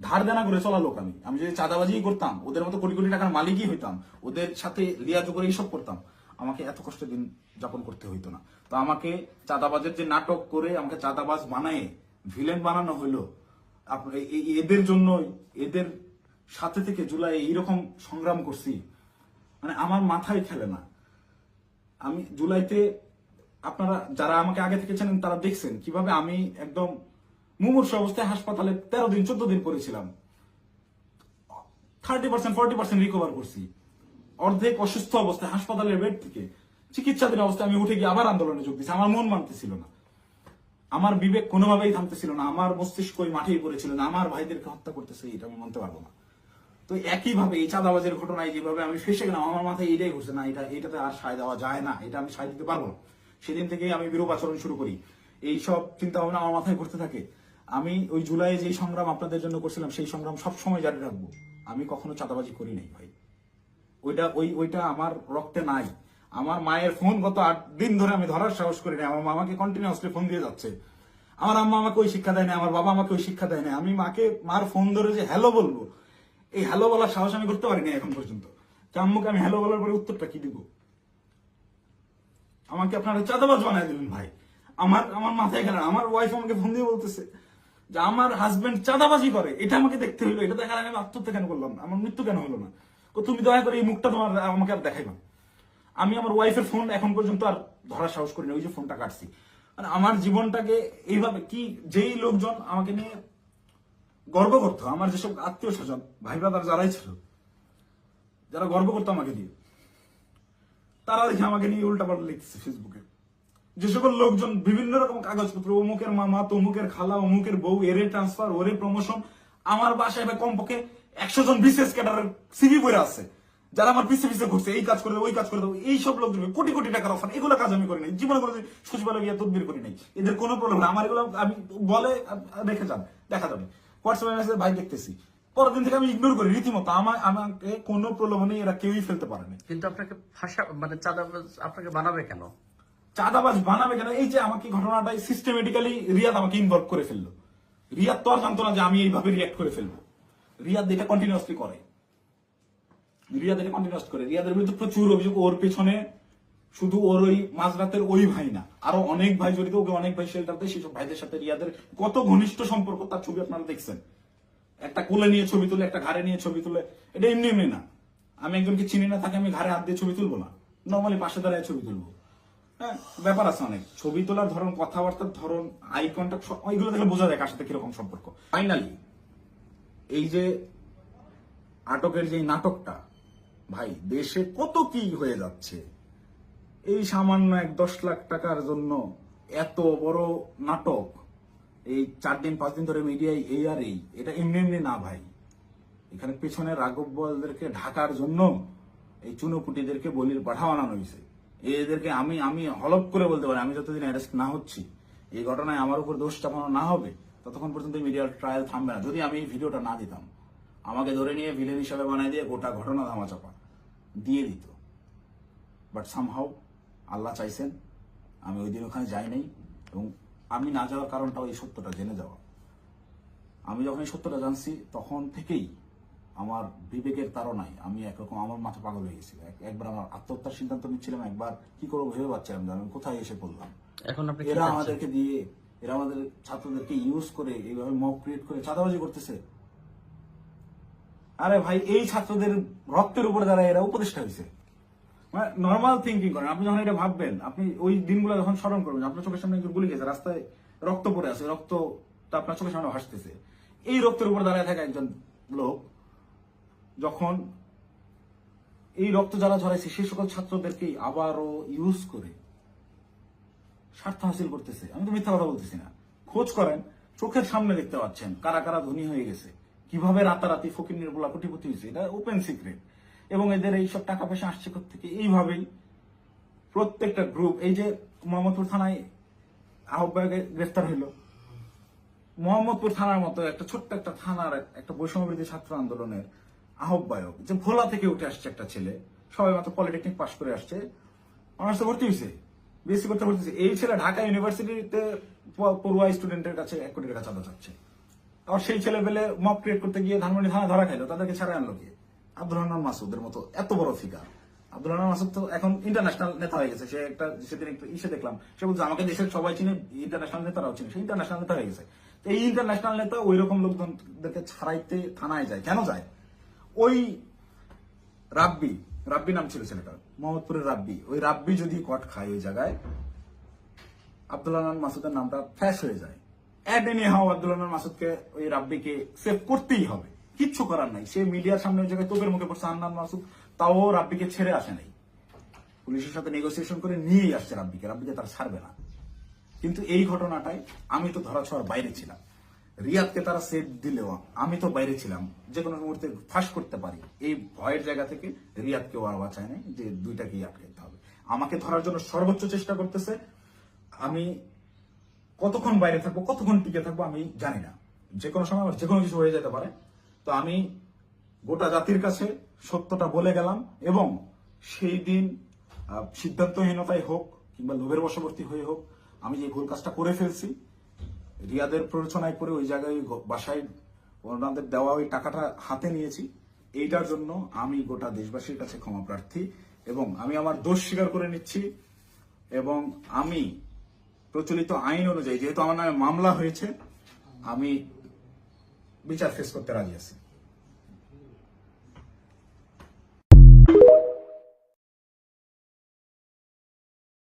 ধার দেনা করে চলা লোক আমি। আমি যদি চাঁদাবাজি করতাম, ওদের মতো কোটি কোটি টাকার মালিকই হইতাম, ওদের সাথে লিয়াজু করে এইসব করতাম, আমাকে এত কষ্ট দিন যাপন করতে হইতো না। তো আমাকে চাঁদাবাজের যে নাটক করে আমাকে চাঁদাবাজ বানায় ভিলেন বানানো হইলো, এদের জন্যই, এদের সাথে থেকে জুলাই এইরকম সংগ্রাম করছি, মানে আমার মাথায় খেলে না। আমি জুলাইতে, আপনারা যারা আমাকে আগে থেকে চেনেন তারা দেখছেন কিভাবে আমি একদম মুমূর্ষ অবস্থায় হাসপাতালে 13 দিন 14 দিন পড়েছিলাম। 30% 40% রিকভার করছি। অর্ধেক অসুস্থ অবস্থায় হাসপাতালের বেড থেকে চিকিৎসাধীন অবস্থায় আমি উঠে গিয়ে আবার আন্দোলনে যোগ দিয়েছি। আমার মন মানতেছিল না, আমার বিবেক কোনোভাবেই থামতেছিল না, আমার মস্তিষ্ক ওই মাঠেই পড়েছিল না, আমার ভাইদেরকে হত্যা করতেছে, এটা আমি মানতে পারবো না। তো একইভাবে এই চাঁদাবাজের ঘটনায় যেভাবে আমি ফেসে গেলাম, আমার মাথায় এইটাই ঘুরছে, না এটাতে আর সায় দেওয়া যায় না, এটা আমি সায় দিতে পারবো না। সেদিন থেকেই আমি বিরূপ আচরণ শুরু করি, এইসব চিন্তা ভাবনা আমার মাথায় ঘুরতে থাকে। আমি ওই জুলাই যে সংগ্রাম আপনাদের জন্য করছিলাম সেই সংগ্রাম সবসময় জারি রাখবো। আমি কখনো চাঁদাবাজি করি নাই ভাই, ওইটা আমার রক্তে নাই। আমার মায়ের ফোন গত 8 দিন ধরে আমি ধরার সাহস করি না, আমার মামাকে কন্টিনিউয়াসলি ফোন দিয়ে যাচ্ছে। আমার আম্মা আমাকে ওই শিক্ষা দেয় না, আমার বাবা আমাকে ওই শিক্ষা দেয় না। আমি মার ফোন ধরে যে হ্যালো বলবো, এই হ্যালো বলার সাহস আমি করতে পারিনি এখন পর্যন্ত। আম্মুকে আমি হ্যালো বলার পরে উত্তরটা কি দিব? আমাকে আপনারা চাঁদাবাজ বানায় দিলেন ভাই। আমার মাথায় গেল, আমার ওয়াইফ আমাকে ফোন দিয়ে বলতেছে যে আমার হাজবেন্ড চাঁদাবাজি করে, এটা আমাকে দেখতে হইলো, এটা দেখার আগে আমি আত্মহত্যা কেন করলাম না, আমার মৃত্যু কেন হলো না? তুমি দয়া করে এই মুখটা তোমার আমাকে আর দেখাইবা। আমি আমার ওয়াইফের ফোন এখন পর্যন্ত আর ধরার সাহস করি না, ওই যে ফোনটা কাটছি। মানে আমার জীবনটাকে এইভাবে কি, যেই লোকজন আমাকে নিয়ে গর্ব করতো, আমার যেসব আত্মীয় স্বজন ভাই ব্রাদার যারাই ছিল, যারা গর্ব করতো আমাকে দিয়ে, তারা দেখে আমাকে নিয়ে উল্টাপাল্টা লিখছে ফেসবুকে। যে সকল লোকজন বিভিন্ন রকম কাগজপত্র, অমুকের মামা, তমুকের খালা, অমুকের বউ, এরে ট্রান্সফার, ওরে প্রমোশন, আমার বাসায় বা কমপক্ষে 100 জন বিশেষ ক্যাডারের সিভি বইরা আছে, যারা আমার পিছে পিছে ঘুরছে, এই কাজ করে দেবো, ওই কাজ করে দেবো, এইসব লোকজন কোটি কোটি টাকার অফার, এগুলো কাজ আমি করি নাই জীবনে, করে সচিবালয় গিয়ে তদবির করি নাই, এদের কোনো প্রবলেম না। আমার এগুলো আমি বলে রেখে যান, দেখা যাবে হোয়াটসঅ্যাপে মেসেজ, ভাই দেখতেছি, পরের দিন থেকে আমি ইগনোর করি রীতিমতো। আমাকে কোনো প্রলোভনে এরা কেউই ফেলতে পারেনি। কিন্তু আপনাকে মানে চাঁদাবাজ আপনাকে বানাবে কেন? চাঁদাবাজ বানাবে কেন? এই যে আমাকে ঘটনাটাই সিস্টেমেটিক্যালি রিয়াদ আমাকে ইনভলভ করে ফেললো। রিয়াদ তো আর জানতো না যে আমি এইভাবে রিয়াক্ট করে ফেলবো। রিয়াদ এটা কন্টিনিউয়াসলি করে, রিয়াদের বিরুদ্ধে প্রচুর অভিযোগ। ওর পেছনে শুধু ওর ওই মাঝরাতের ওই ভাই না, আরো অনেক ভাই জড়িত। ওকে অনেক ভাই শেল্টার দেয়, সেসব ভাইদের সাথে রিয়াদের কত ঘনিষ্ঠ সম্পর্ক তার ছবি আপনারা দেখছেন। একটা কোলে নিয়ে ছবি তুলে, একটা ঘাড়ে নিয়ে ছবি তুলে, এটা এমনি এমনি না। আমি একজনকে চিনি না, তাকে আমি ঘাড়ে হাত দিয়ে ছবি তুলবো না, নর্মালি পাশে দাঁড়ায় ছবি তুলবো। হ্যাঁ, ব্যাপার আছে অনেক। ছবি তোলার ধরন, কথাবার্তার ধরন, আই কন্ট্যাক্ট, ওইগুলো দেখলে বোঝা যায় কার সাথে কিরকম সম্পর্ক। ফাইনালি এই যে আটকের যে নাটকটা, ভাই দেশে কত কি হয়ে যাচ্ছে, এই সামান্য 10 লাখ টাকার জন্য এত বড় নাটক, এই 4 দিন 5 দিন ধরে মিডিয়ায় এই আর এই, এটা এমনি এমনি না ভাই। এখানে পেছনে রাঘব বলদেরকে ঢাকার জন্য এই চুনোপুটিদেরকে বলির পাঠা বানানো হয়েছে। এদেরকে আমি হলপ করে বলতে পারি, আমি যতদিন অ্যারেস্ট না হচ্ছি, এই ঘটনায় আমার উপর দোষ চাপানো না হবে, ততক্ষণ পর্যন্ত মিডিয়ার ট্রায়াল থামবে না। যদি আমি এই ভিডিওটা না দিতাম, আমাকে ধরে নিয়ে ভিলেন হিসাবে বানাই দিয়ে গোটা ঘটনা ধামাচাপা দিয়ে দিত। বাট সামহাউ আল্লাহ চাইছেন আমি ওই দিন ওখানে যাই নাই, এবং আমি না যাওয়ার কারণটাও এই সত্যটা জেনে যাওয়া। আমি যখন এই সত্যটা জানছি, তখন থেকেই আমার বিবেকের তাড়নায় আমি একরকম আমার মাথা পাগল হয়ে গেছিল। একবার আমার আত্মহত্যার সিদ্ধান্ত নিচ্ছিলাম, একবার কি করবো ভেবে পাচ্ছিলাম যে আমি কোথায় এসে পড়লাম। এখন আপনি এরা আমাদেরকে দিয়ে, এরা আমাদের ছাত্রদেরকে ইউজ করে এইভাবে মব ক্রিয়েট করে চাঁদাবাজি করতেছে। আরে ভাই, এই ছাত্রদের রক্তের উপরে যারা এরা উপদেষ্টা হয়েছে, মানে নর্মাল থিঙ্কিং করেন। আপনি যখন এটা ভাববেন, আপনি ওই দিনগুলো যখন স্মরণ করবেন, আপনার চোখের সামনে একজন গুলি গেছে, রাস্তায় রক্ত পড়ে আছে, রক্তটা আপনার চোখের সামনে ভাসতেছে। এই রক্তের উপরে দাঁড়ায় থাকা একজন লোক যখন এই রক্ত যারা ঝরাইছে সেই সকল ছাত্রদেরকেই আবারও ইউজ করে স্বার্থ হাসিল করতেছে। আমি তো মিথ্যা কথা বলতেছি না, খোঁজ করেন, চোখের সামনে দেখতে পাচ্ছেন কারা কারা ধনী হয়ে গেছে, কিভাবে রাতারাতি ফকির নির্বলা কোটিপতি হয়েছে, এটা ওপেন সিক্রেট। এবং এদের এইসব টাকা পয়সা আসছে থেকে এইভাবেই প্রত্যেকটা গ্রুপ। এই যে মোহাম্মদপুর থানায় আহ্বায়কে গ্রেফতার হইল, মোহাম্মদপুর থানার মতো একটা ছোট্ট একটা থানার একটা বৈষম্যবিরোধী ছাত্র আন্দোলনের আহ্বায়ক, যে ভোলা থেকে উঠে আসছে একটা ছেলে, সবাই মাত্র পলিটেকনিক পাশ করে আসছে, অনার্সে ভর্তি হয়েছে, বিএসসি করতে ভর্তি হয়েছে। এই ছেলে ঢাকা ইউনিভার্সিটিতে পড়ুয়া স্টুডেন্টের কাছে 1 কোটি টাকা চাঁদা চাচ্ছে। আর সেই ছেলে পেলে মব ক্রিয়েট করতে গিয়ে ধানমন্ডি থানা ধরা খাইলো, তাদেরকে ছাড়াই আনলো কে? আব্দুল রহমান মাসুদের মতো এত বড় ফিগার। আব্দুল রহমান মাসুদ তো এখন ইন্টারন্যাশনাল নেতা হয়ে গেছে। সে একটা সেদিন একটু ইসে দেখলাম, সে বলছে আমাকে দেশের সবাই চিনে, ইন্টারন্যাশনাল নেতারাও চিনে, সে ইন্টারন্যাশনাল নেতা হয়ে গেছে। এই ইন্টারন্যাশনাল নেতা ওই রকম লোকজনদেরকে ছাড়াইতে থানায় যায় কেন যায়? ওই রাব্বি নাম ছিল ছেলেটার, মোহাম্মদপুরের রাব্বি, ওই রাব্বি যদি কট খায় ওই জায়গায়, আব্দুল রহমান মাসুদের নামটা ফ্ল্যাশ হয়ে যায়। আব্দুল রহমান মাসুদকে, ওই রাব্বিকে সেভ করতেই হবে, কিচ্ছু করার নাই। সে মিডিয়ার সামনে ওই জায়গায় তোপের মুখে পড়ছে আন্নান মাসুদ, তাও রাব্বিকে ছেড়ে আসে নাই, পুলিশের সাথে নেগোসিয়েশন করে নিয়েই আসছে রাব্বিকে তারা ছাড়বে না। কিন্তু এই ঘটনাটাই আমি তো ধরা ছোঁয়ার বাইরে ছিলাম। রিয়াদকে তারা সেভ দিলেও আমি তো বাইরে ছিলাম, যে কোনো মুহূর্তে ফাঁস করতে পারি। এই ভয়ের জায়গা থেকে রিয়াদকে আর বাঁচায় নাই যে দুইটাকেই আটকাতে হবে। আমাকে ধরার জন্য সর্বোচ্চ চেষ্টা করতেছে। আমি কতক্ষণ বাইরে থাকবো, কতক্ষণ টিকে থাকবো আমি জানি না। যে কোনো সময় আমার যে কোনো কিছু হয়ে যেতে পারে। তো আমি গোটা জাতির কাছে সত্যটা বলে গেলাম, এবং সেই দিন সিদ্ধান্তহীনতায় হোক কিংবা লোভের বশবর্তী হয়ে হোক, আমি যে ভুল কাজটা করে ফেলছি, রিয়াদের প্ররোচনায় করে ওই জায়গায় বাসায় ওনাদের দেওয়া ওই টাকাটা হাতে নিয়েছি, এইটার জন্য আমি গোটা দেশবাসীর কাছে ক্ষমা প্রার্থী, এবং আমি আমার দোষ স্বীকার করে নিচ্ছি। এবং আমি প্রচলিত আইন অনুযায়ী, যেহেতু আমার নামে মামলা হয়েছে, আমি বিচার ফেস করতে রাজি আছি।